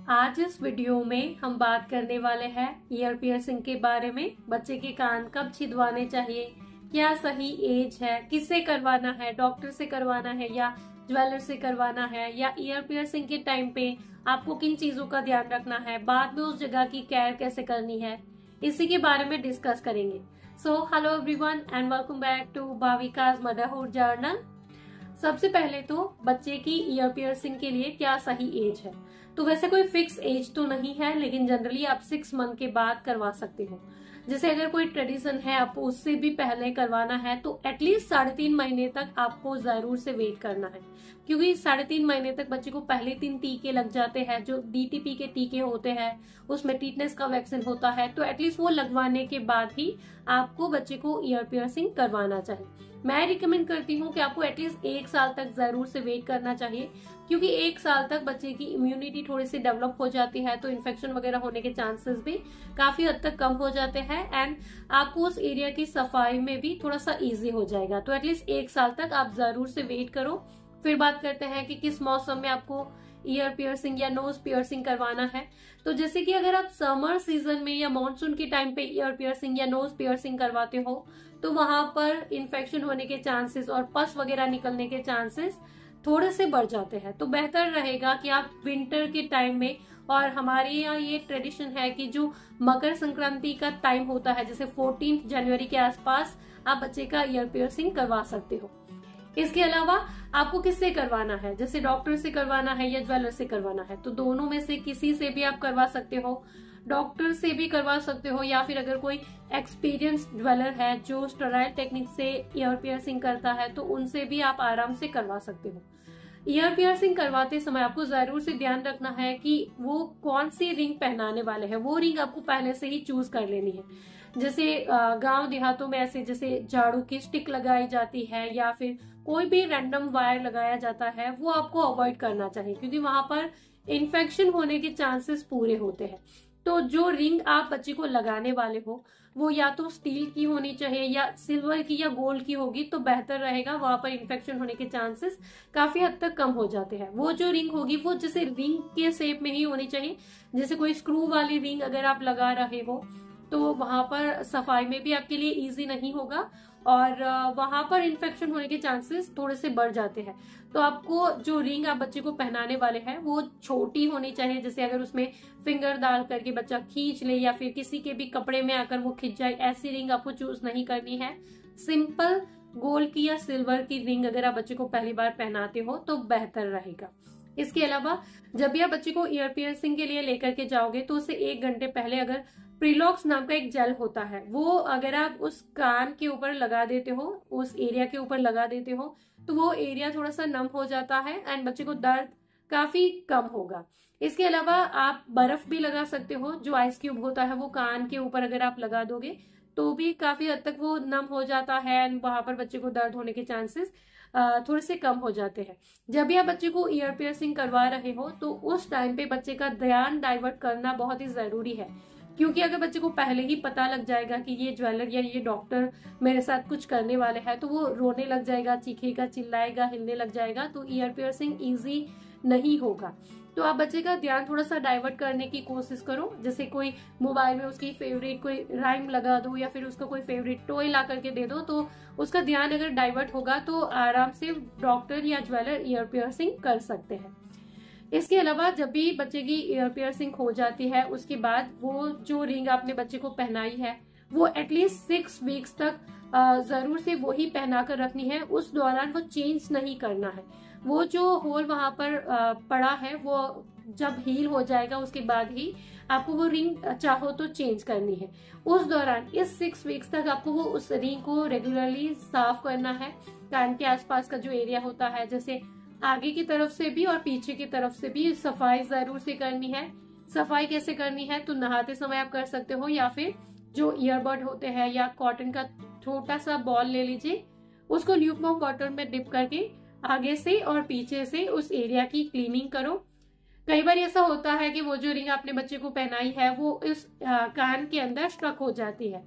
आज इस वीडियो में हम बात करने वाले हैं ईयर पियर्सिंग के बारे में। बच्चे के कान कब छिदवाने चाहिए, क्या सही एज है, किससे करवाना है, डॉक्टर से करवाना है या ज्वेलर से करवाना है, या ईयर पियर्सिंग के टाइम पे आपको किन चीजों का ध्यान रखना है, बाद में उस जगह की केयर कैसे करनी है, इसी के बारे में डिस्कस करेंगे। So hello everyone and welcome back to Bhavika's motherhood journal. सबसे पहले तो बच्चे की ईयर पियर्सिंग के लिए क्या सही एज है। तो वैसे कोई फिक्स एज तो नहीं है, लेकिन जनरली आप 6 मंथ के बाद करवा सकते हो। जैसे अगर कोई ट्रेडिशन है आपको उससे भी पहले करवाना है तो एटलीस्ट 3.5 महीने तक आपको जरूर से वेट करना है, क्योंकि 3.5 महीने तक बच्चे को पहले 3 टीके लग जाते हैं जो DTP के टीके होते हैं, उसमें टीटनेस का वैक्सीन होता है। तो एटलीस्ट वो लगवाने के बाद ही आपको बच्चे को ईयर पियर्सिंग करवाना चाहिए। मैं रिकमेंड करती हूँ कि आपको एटलीस्ट 1 साल तक जरूर से वेट करना चाहिए, क्योंकि 1 साल तक बच्चे की इम्यूनिटी थोड़ी सी डेवलप हो जाती है, तो इन्फेक्शन वगैरह होने के चांसेस भी काफी हद तक कम हो जाते हैं एंड आपको उस एरिया की सफाई में भी थोड़ा सा इजी हो जाएगा। तो एटलीस्ट 1 साल तक आप जरूर से वेट करो। फिर बात करते हैं कि किस मौसम में आपको ईयर पियर्सिंग या नोज पियर्सिंग करवाना है। तो जैसे कि अगर आप समर सीजन में या मानसून के टाइम पे ईयर पियर्सिंग या नोज पियर्सिंग करवाते हो तो वहां पर इन्फेक्शन होने के चांसेस और पस वगैरह निकलने के चांसेस थोड़े से बढ़ जाते हैं। तो बेहतर रहेगा कि आप विंटर के टाइम में, और हमारे यहाँ ये ट्रेडिशन है कि जो मकर संक्रांति का टाइम होता है जैसे 14 जनवरी के आसपास आप बच्चे का ईयर पियर्सिंग करवा सकते हो। इसके अलावा आपको किससे करवाना है, जैसे डॉक्टर से करवाना है या ज्वेलर से करवाना है, तो दोनों में से किसी से भी आप करवा सकते हो। डॉक्टर से भी करवा सकते हो या फिर अगर कोई एक्सपीरियंस ज्वेलर है जो स्टेराइल टेक्निक से ईयर पियर्सिंग करता है तो उनसे भी आप आराम से करवा सकते हो। ईयर पियर्सिंग करवाते समय आपको जरूर से ध्यान रखना है कि वो कौन सी रिंग पहनाने वाले हैं, वो रिंग आपको पहले से ही चूज कर लेनी है। जैसे गांव देहातों में ऐसे जैसे झाड़ू की स्टिक लगाई जाती है या फिर कोई भी रैंडम वायर लगाया जाता है, वो आपको अवॉइड करना चाहिए, क्योंकि वहां पर इन्फेक्शन होने के चांसेस पूरे होते हैं। तो जो रिंग आप बच्चे को लगाने वाले हो वो या तो स्टील की होनी चाहिए या सिल्वर की या गोल्ड की होगी तो बेहतर रहेगा, वहां पर इन्फेक्शन होने के चांसेस काफी हद तक कम हो जाते हैं। वो जो रिंग होगी वो जैसे रिंग के शेप में ही होनी चाहिए। जैसे कोई स्क्रू वाली रिंग अगर आप लगा रहे हो तो वहां पर सफाई में भी आपके लिए इजी नहीं होगा और वहां पर इन्फेक्शन होने के चांसेस थोड़े से बढ़ जाते हैं। तो आपको जो रिंग आप बच्चे को पहनाने वाले हैं वो छोटी होनी चाहिए, जैसे अगर उसमें फिंगर डाल करके बच्चा खींच ले या फिर किसी के भी कपड़े में आकर वो खिंच जाए, ऐसी रिंग आपको चूज नहीं करनी है। सिंपल गोल्ड की या सिल्वर की रिंग अगर आप बच्चे को पहली बार पहनाते हो तो बेहतर रहेगा। इसके अलावा जब भी आप बच्चे को ईयर पियर्सिंग के लिए लेकर के जाओगे तो उससे 1 घंटे पहले अगर प्रीलॉक्स नाम का एक जेल होता है वो अगर आप उस कान के ऊपर लगा देते हो, उस एरिया के ऊपर लगा देते हो तो वो एरिया थोड़ा सा नम हो जाता है एंड बच्चे को दर्द काफी कम होगा। इसके अलावा आप बर्फ भी लगा सकते हो, जो आइस क्यूब होता है वो कान के ऊपर अगर आप लगा दोगे तो भी काफी हद तक वो नम हो जाता है एंड वहां पर बच्चे को दर्द होने के चांसेस थोड़े से कम हो जाते हैं। जब भी आप बच्चे को ईयर पियर्सिंग करवा रहे हो तो उस टाइम पे बच्चे का ध्यान डाइवर्ट करना बहुत ही जरूरी है, क्योंकि अगर बच्चे को पहले ही पता लग जाएगा कि ये ज्वेलर या ये डॉक्टर मेरे साथ कुछ करने वाले हैं तो वो रोने लग जाएगा, चीखेगा, चिल्लाएगा, हिलने लग जाएगा, तो ईयर पियर्सिंग इजी नहीं होगा। तो आप बच्चे का ध्यान थोड़ा सा डाइवर्ट करने की कोशिश करो, जैसे कोई मोबाइल में उसकी फेवरेट कोई राइम लगा दो या फिर उसका कोई फेवरेट टॉय ला करके दे दो, तो उसका ध्यान अगर डाइवर्ट होगा तो आराम से डॉक्टर या ज्वेलर ईयर पियर्सिंग कर सकते हैं। इसके अलावा जब भी बच्चे की ईयर पियर्सिंग हो जाती है उसके बाद वो जो रिंग आपने बच्चे को पहनाई है वो एटलीस्ट 6 वीक्स तक जरूर से वो ही पहना कर रखनी है। उस दौरान वो चेंज नहीं करना है। वो जो होल वहां पर पड़ा है वो जब हील हो जाएगा उसके बाद ही आपको वो रिंग चाहो तो चेंज करनी है। उस दौरान इस 6 वीक्स तक आपको वो उस रिंग को रेगुलरली साफ करना है। कान के आसपास का जो एरिया होता है जैसे आगे की तरफ से भी और पीछे की तरफ से भी सफाई जरूर से करनी है। सफाई कैसे करनी है तो नहाते समय आप कर सकते हो या फिर जो ईयरबड होते हैं या कॉटन का छोटा सा बॉल ले लीजिए, उसको ल्यूकवार्म वाटर में डिप करके आगे से और पीछे से उस एरिया की क्लीनिंग करो। कई बार ऐसा होता है कि वो जो रिंग आपने बच्चे को पहनाई है वो इस कान के अंदर स्टक हो जाती है,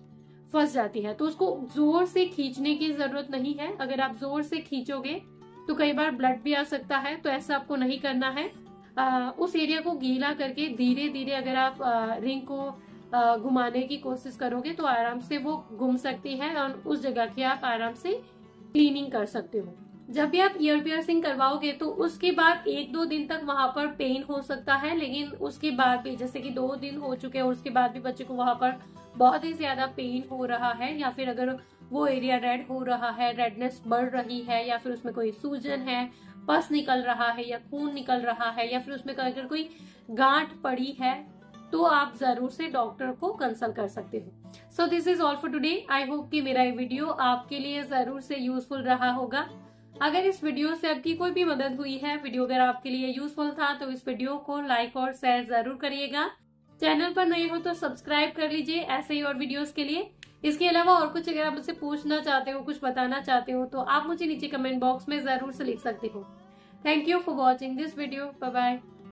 फंस जाती है, तो उसको जोर से खींचने की जरूरत नहीं है। अगर आप जोर से खींचोगे तो कई बार ब्लड भी आ सकता है, तो ऐसा आपको नहीं करना है। उस एरिया को गीला करके धीरे धीरे अगर आप रिंग को घुमाने की कोशिश करोगे तो आराम से वो घूम सकती है और उस जगह की आप आराम से क्लीनिंग कर सकते हो। जब भी आप ईयर पियर्सिंग करवाओगे तो उसके बाद 1-2 दिन तक वहां पर पेन हो सकता है, लेकिन उसके बाद भी जैसे कि 2 दिन हो चुके हैं और उसके बाद भी बच्चे को वहां पर बहुत ही ज्यादा पेन हो रहा है, या फिर अगर वो एरिया रेड हो रहा है, रेडनेस बढ़ रही है, या फिर उसमें कोई सूजन है, पस निकल रहा है या खून निकल रहा है, या फिर उसमें अगर कोई गांठ पड़ी है, तो आप जरूर से डॉक्टर को कंसल्ट कर सकते हो। So this is all for today. I hope कि मेरा ये वीडियो आपके लिए जरूर से यूजफुल रहा होगा। अगर इस वीडियो से आपकी कोई भी मदद हुई है, वीडियो अगर आपके लिए यूजफुल था, तो इस वीडियो को लाइक और शेयर जरूर करिएगा। चैनल पर नए हो तो सब्सक्राइब कर लीजिए ऐसे ही और वीडियोस के लिए। इसके अलावा और कुछ अगर आप मुझसे पूछना चाहते हो, कुछ बताना चाहते हो, तो आप मुझे नीचे कमेंट बॉक्स में जरूर से लिख सकते हो। Thank you for watching this video. Bye bye.